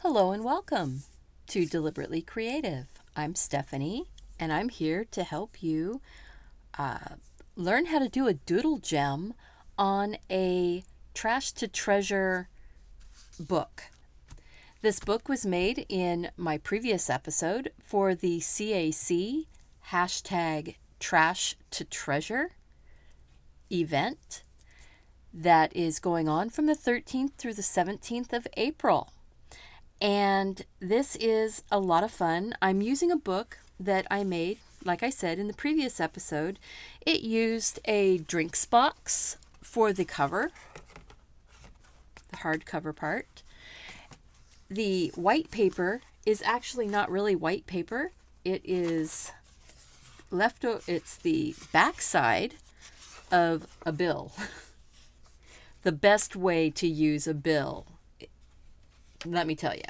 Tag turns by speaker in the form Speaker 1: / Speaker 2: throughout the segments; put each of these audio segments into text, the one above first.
Speaker 1: Hello and welcome to Deliberately Creative. I'm Stephanie, and I'm here to help you learn how to do a doodle gem on a trash to treasure book. This book was made in my previous episode for the CAC hashtag Trash to Treasure event that is going on from the 13th through the 17th of April. And this is a lot of fun. I'm using a book that I made, like I said in the previous episode. It used a drinks box for the cover, the hardcover part. The white paper is actually not really white paper. It is it's the back side of a bill. The best way to use a bill. Let me tell you,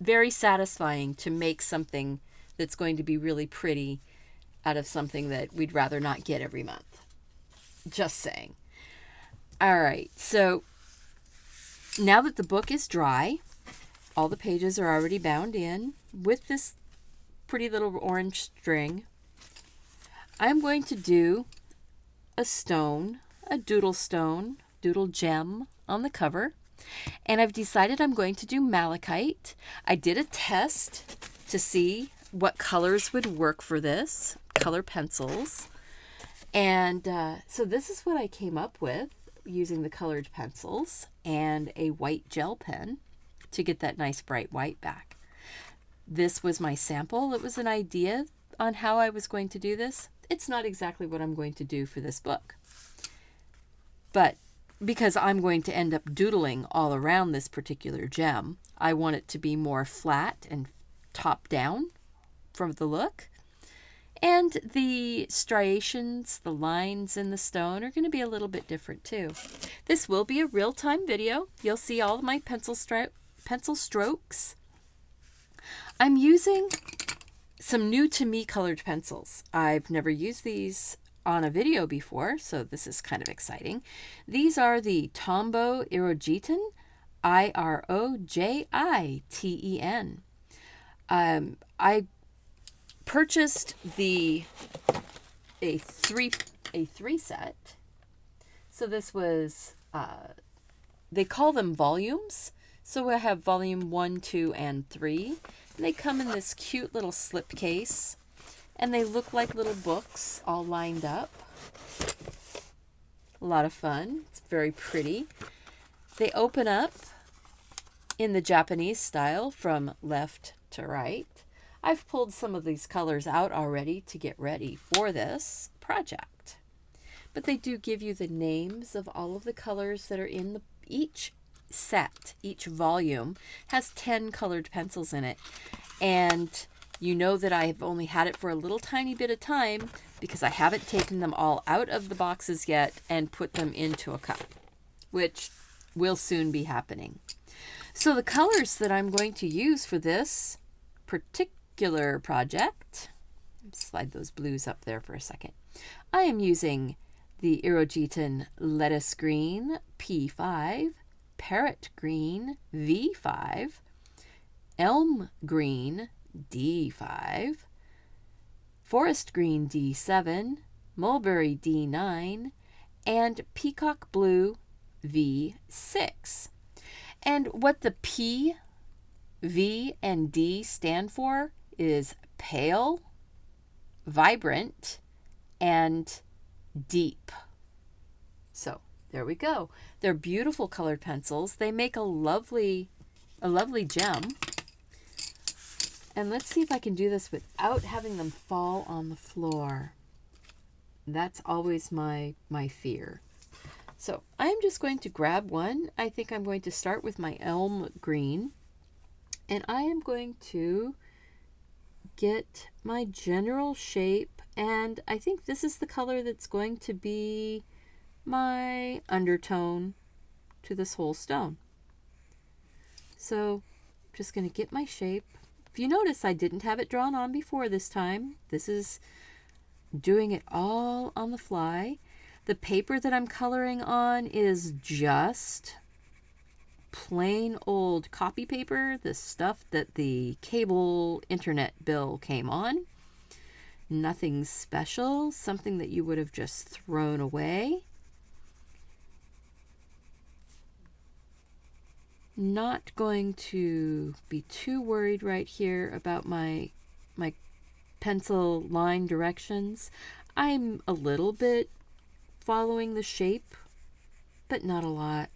Speaker 1: very satisfying to make something that's going to be really pretty out of something that we'd rather not get every month. Just saying. All right, so now that the book is dry, all the pages are already bound in with this pretty little orange string. I'm going to do a stone, a doodle stone, doodle gem on the cover. And I've decided I'm going to do malachite. I did a test to see what colors would work for this, color pencils. And so this is what I came up with using the colored pencils and a white gel pen to get that nice bright white back. This was my sample. It was an idea on how I was going to do this. It's not exactly what I'm going to do for this book. But because I'm going to end up doodling all around this particular gem, I want it to be more flat and top down from the look. And the striations, the lines in the stone are going to be a little bit different too. This will be a real-time video. You'll see all of my pencil strokes. I'm using some new to me colored pencils. I've never used these on a video before, so this is kind of exciting. These are the Tombow Irojiten, Irojiten. I purchased a three set. So this was they call them volumes. So I have volume 1, 2, and 3. And they come in this cute little slip case. And they look like little books all lined up. A lot of fun. It's very pretty. They open up in the Japanese style from left to right. I've pulled some of these colors out already to get ready for this project. But they do give you the names of all of the colors that are in each set. Each volume has 10 colored pencils in it. And you know that I've only had it for a little tiny bit of time because I haven't taken them all out of the boxes yet and put them into a cup, which will soon be happening. So the colors that I'm going to use for this particular project, slide those blues up there for a second. I am using the Irojiten Lettuce Green P5, Parrot Green V5, Elm Green D5, Forest Green D7, Mulberry D9, and Peacock Blue V6. And what the P, V, and D stand for is pale, vibrant, and deep. So there we go. They're beautiful colored pencils. They make a lovely gem. And let's see if I can do this without having them fall on the floor. That's always my fear. So I'm just going to grab one. I think I'm going to start with my elm green. And I am going to get my general shape. And I think this is the color that's going to be my undertone to this whole stone. So I'm just going to get my shape. If you notice, I didn't have it drawn on before this time. This is doing it all on the fly. The paper that I'm coloring on is just plain old copy paper, the stuff that the cable internet bill came on. Nothing special, something that you would have just thrown away. Not going to be too worried right here about my pencil line directions. I'm a little bit following the shape, but not a lot.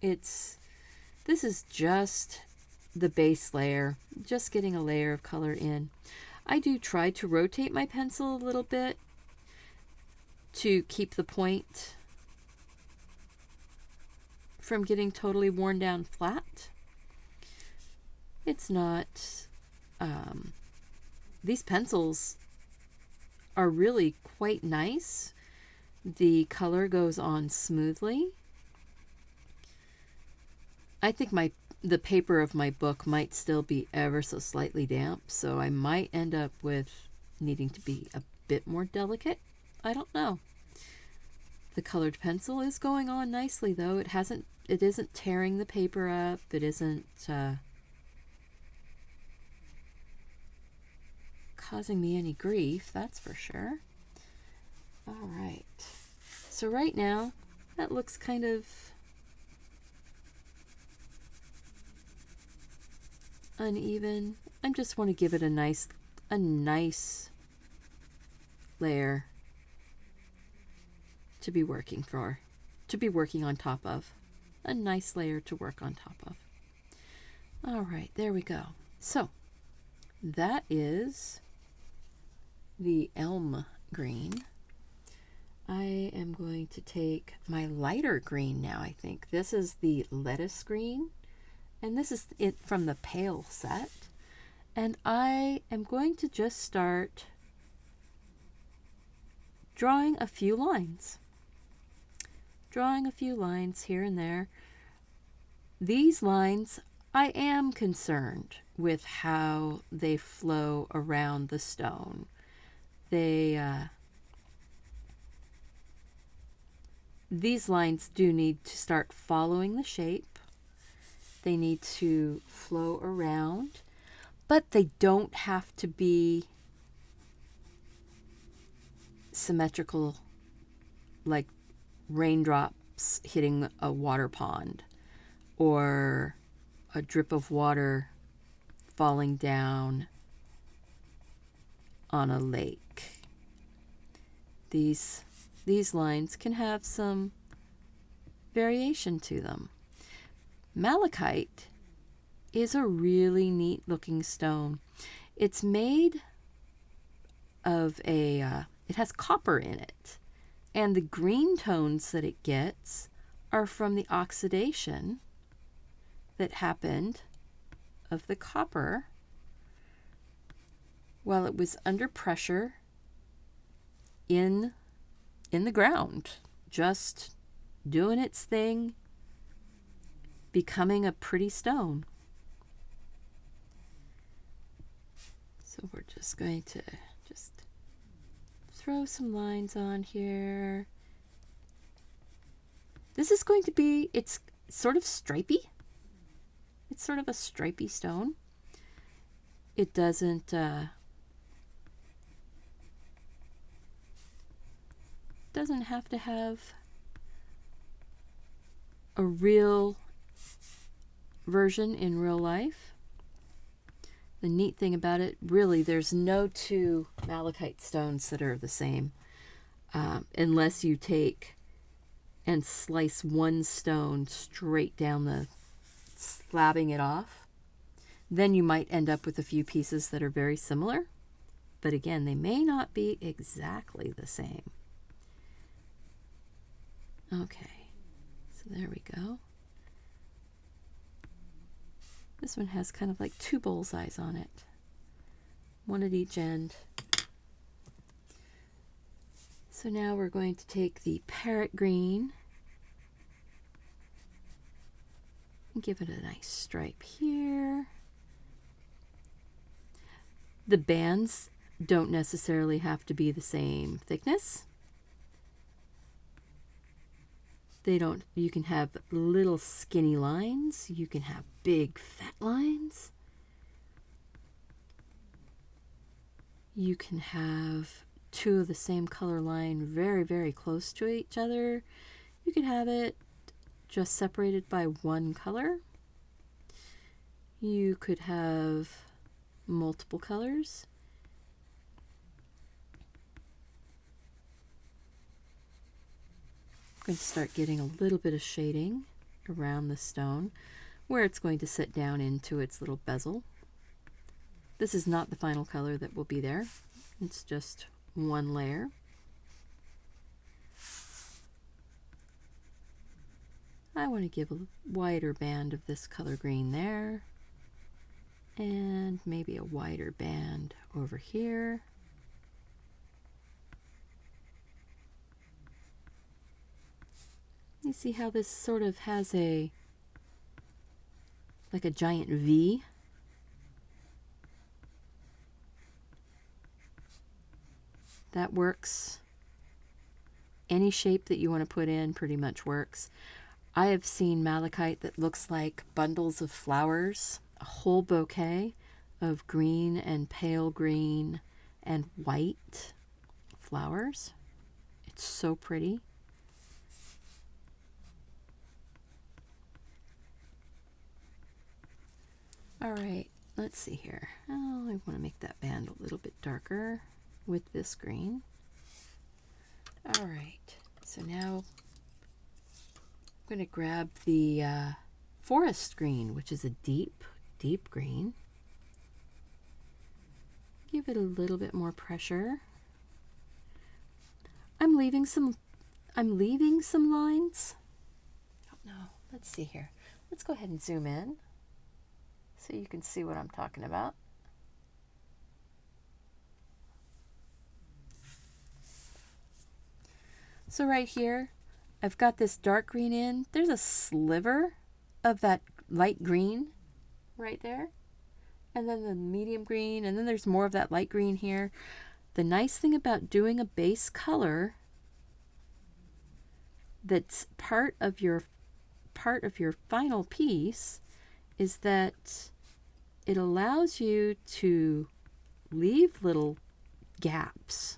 Speaker 1: This is just the base layer, just getting a layer of color in. I do try to rotate my pencil a little bit to keep the point from getting totally worn down flat. It's not, these pencils are really quite nice. The color goes on smoothly. I think the paper of my book might still be ever so slightly damp, so I might end up with needing to be a bit more delicate. I don't know. The colored pencil is going on nicely though. It isn't tearing the paper up. It isn't causing me any grief, that's for sure. All right. So right now, that looks kind of uneven. I just want to give it a nice layer to be working on top of. A nice layer to work on top of. All right, there we go. So that is the elm green. I am going to take my lighter green now, I think. This is the lettuce green, and this is it from the pale set. And I am going to just start drawing a few lines. Drawing a few lines here and there. These lines, I am concerned with how they flow around the stone. These lines do need to start following the shape. They need to flow around, but they don't have to be symmetrical like raindrops hitting a water pond or a drip of water falling down on a lake. These lines can have some variation to them. Malachite is a really neat looking stone. It's made of it has copper in it, and the green tones that it gets are from the oxidation that happened of the copper while it was under pressure in the ground, just doing its thing, becoming a pretty stone. So we're just going to throw some lines on here. This is going to be, it's sort of stripy. It's sort of a stripy stone. It doesn't have to have a real version in real life. The neat thing about it, really, there's no two malachite stones that are the same, unless you take and slice one stone straight down slabbing it off. Then you might end up with a few pieces that are very similar, but again, they may not be exactly the same. Okay, so there we go. This one has kind of like two bullseyes on it, one at each end. So now we're going to take the parrot green and give it a nice stripe here. The bands don't necessarily have to be the same thickness. You can have little skinny lines. You can have big fat lines. You can have two of the same color line very, very close to each other. You can have it just separated by one color. You could have multiple colors. I'm going to start getting a little bit of shading around the stone where it's going to sit down into its little bezel. This is not the final color that will be there. It's just one layer. I want to give a wider band of this color green there, and maybe a wider band over here. You see how this sort of has like a giant V? That works. Any shape that you want to put in pretty much works. I have seen malachite that looks like bundles of flowers, a whole bouquet of green and pale green and white flowers. It's so pretty. All right, let's see here. Oh, I want to make that band a little bit darker with this green. All right, so now I'm going to grab the forest green, which is a deep, deep green. Give it a little bit more pressure. I'm leaving some lines. Oh no, let's see here. Let's go ahead and zoom in so you can see what I'm talking about. So right here, I've got this dark green in. There's a sliver of that light green right there. And then the medium green, and then there's more of that light green here. The nice thing about doing a base color that's part of your final piece is that it allows you to leave little gaps.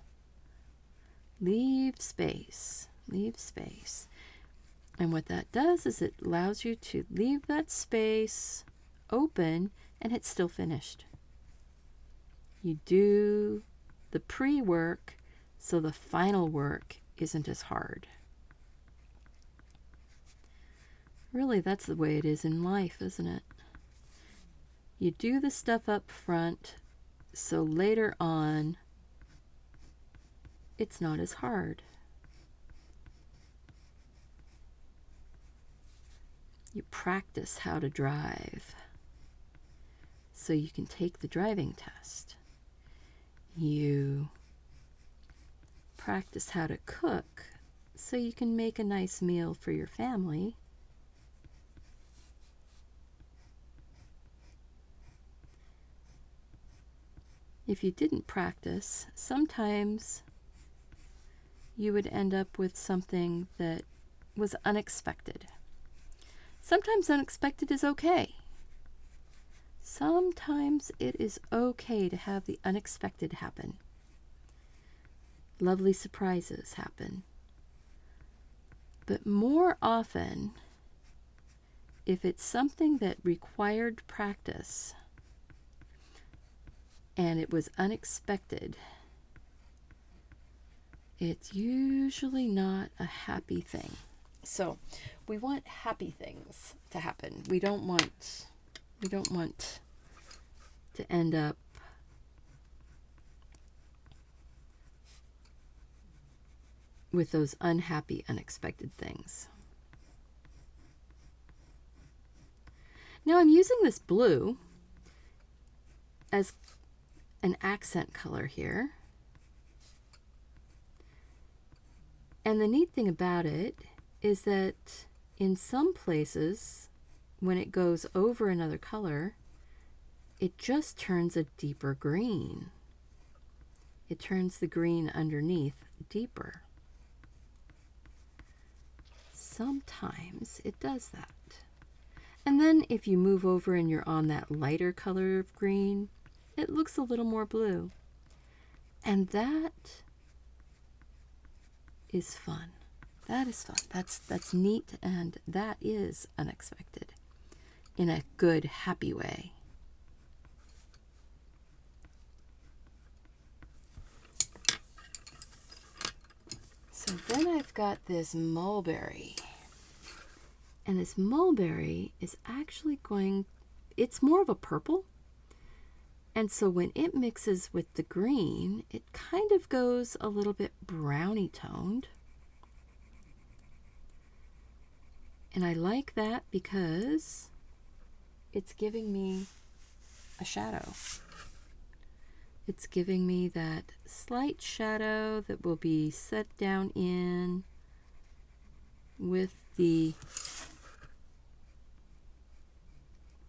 Speaker 1: Leave space. Leave space. And what that does is it allows you to leave that space open and it's still finished. You do the pre-work so the final work isn't as hard. Really, that's the way it is in life, isn't it? You do the stuff up front so later on it's not as hard. You practice how to drive so you can take the driving test. You practice how to cook so you can make a nice meal for your family. If you didn't practice, sometimes you would end up with something that was unexpected. Sometimes unexpected is okay. Sometimes it is okay to have the unexpected happen. Lovely surprises happen. But more often, if it's something that required practice and it was unexpected, it's usually not a happy thing. So we want happy things to happen. We don't want to end up with those unhappy, unexpected things. Now I'm using this blue as an accent color here. And the neat thing about it is that in some places, when it goes over another color, it just turns a deeper green. It turns the green underneath deeper. sometimes it does that. And then if you move over and you're on that lighter color of green, it looks a little more blue. And that is fun. That is fun. That's neat, and that is unexpected in a good, happy way. So then I've got this mulberry. And this mulberry is actually it's more of a purple. And so when it mixes with the green, it kind of goes a little bit browny toned. And I like that because it's giving me a shadow. It's giving me that slight shadow that will be set down in with the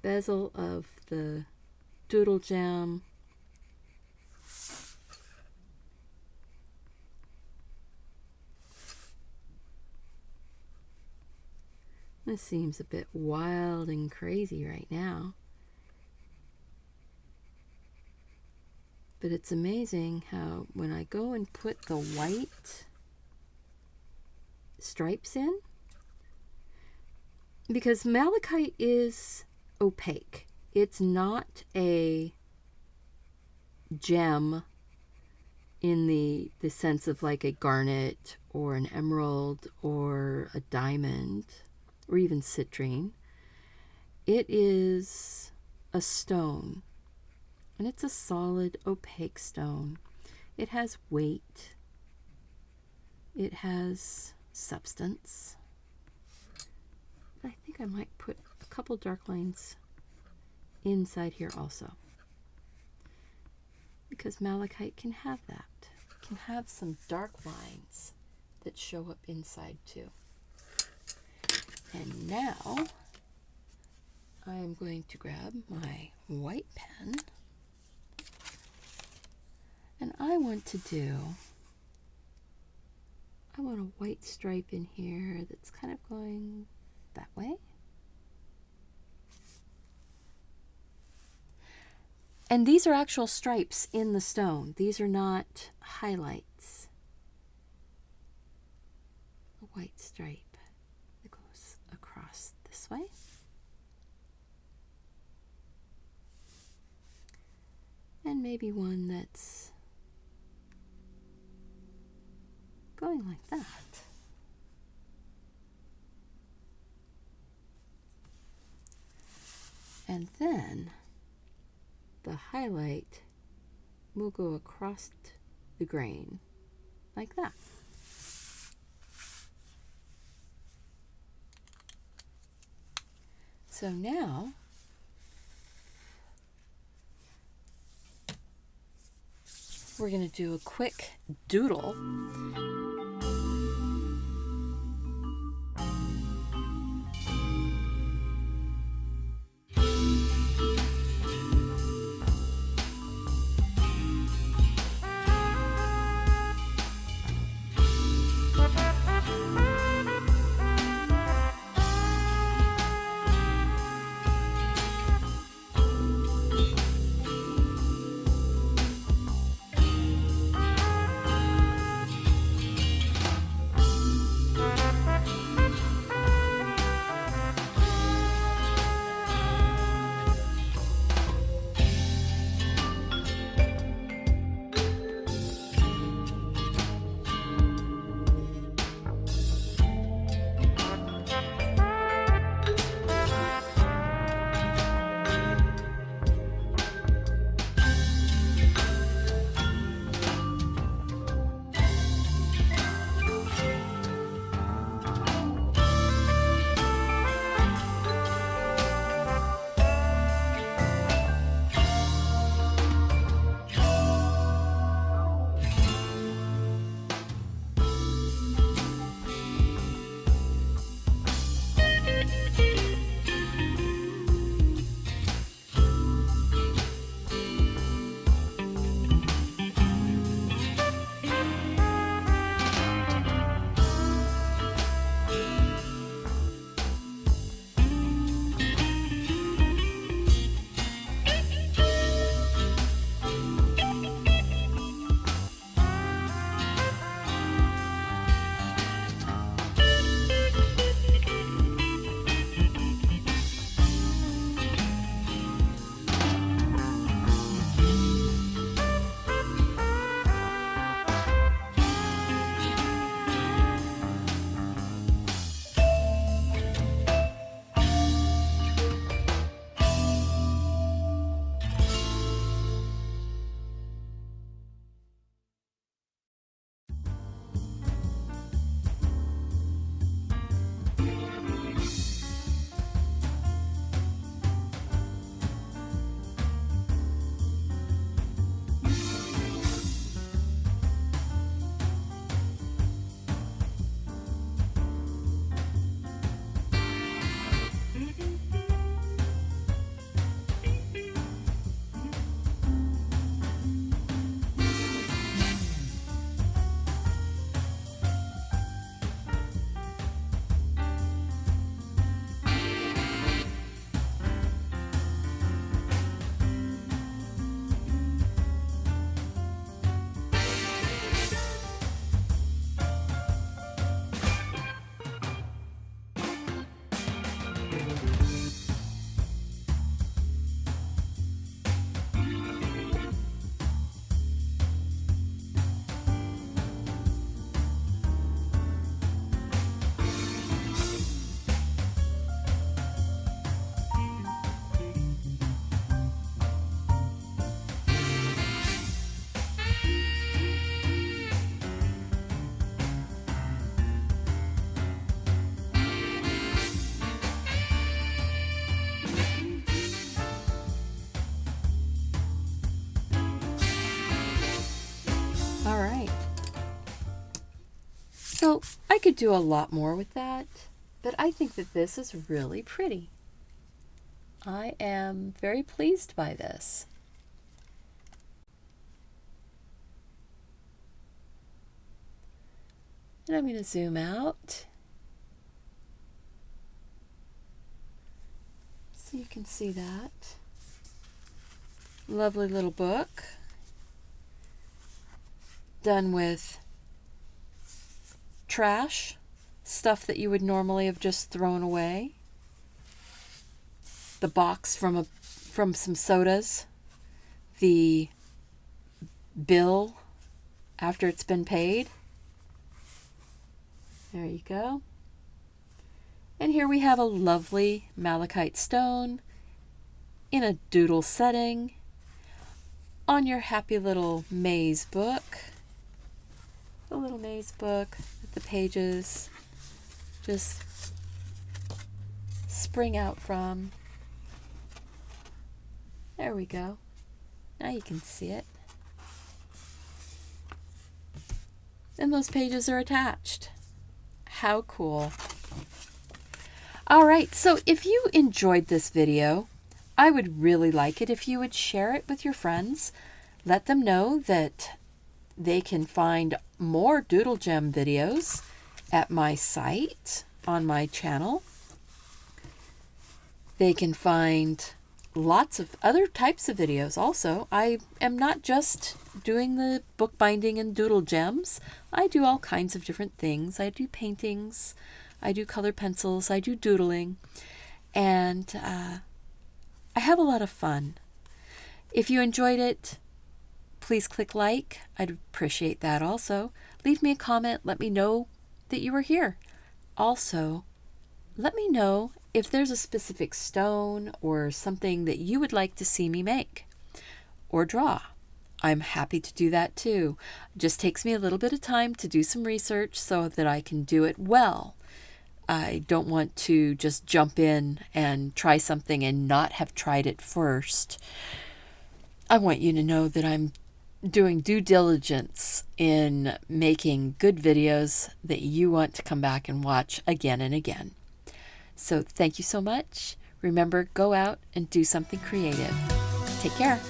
Speaker 1: bezel of the Doodle Gem. This seems a bit wild and crazy right now. But it's amazing how when I go and put the white stripes in, because malachite is opaque. It's not a gem in the sense of like a garnet or an emerald or a diamond or even citrine. It is a stone, and it's a solid opaque stone. It has weight. It has substance. I think I might put a couple dark lines inside here also, because malachite can have that. It can have some dark lines that show up inside too. And now I am going to grab my white pen, and I want a white stripe in here that's kind of going that way. And these are actual stripes in the stone. These are not highlights. A white stripe that goes across this way. And maybe one that's going like that. And then the highlight will go across the grain like that. So now we're going to do a quick doodle. I could do a lot more with that, but I think that this is really pretty. I am very pleased by this. And I'm going to zoom out so you can see that. Lovely little book. Done with trash, stuff that you would normally have just thrown away. The box from some sodas. The bill after it's been paid. There you go. And here we have a lovely malachite stone in a doodle setting on your happy little maze book. The little maze book that the pages just spring out from. There we go. Now you can see it. And those pages are attached. How cool. All right, so if you enjoyed this video, I would really like it if you would share it with your friends. Let them know that they can find more Doodle Gem videos at my site on my channel. They can find lots of other types of videos also. I am not just doing the bookbinding and Doodle Gems. I do all kinds of different things. I do paintings, I do color pencils, I do doodling, and I have a lot of fun. If you enjoyed it, please click like. I'd appreciate that also. Leave me a comment. Let me know that you were here. Also, let me know if there's a specific stone or something that you would like to see me make or draw. I'm happy to do that too. It just takes me a little bit of time to do some research so that I can do it well. I don't want to just jump in and try something and not have tried it first. I want you to know that I'm doing due diligence in making good videos that you want to come back and watch again and again. So thank you so much. Remember, go out and do something creative. Take care.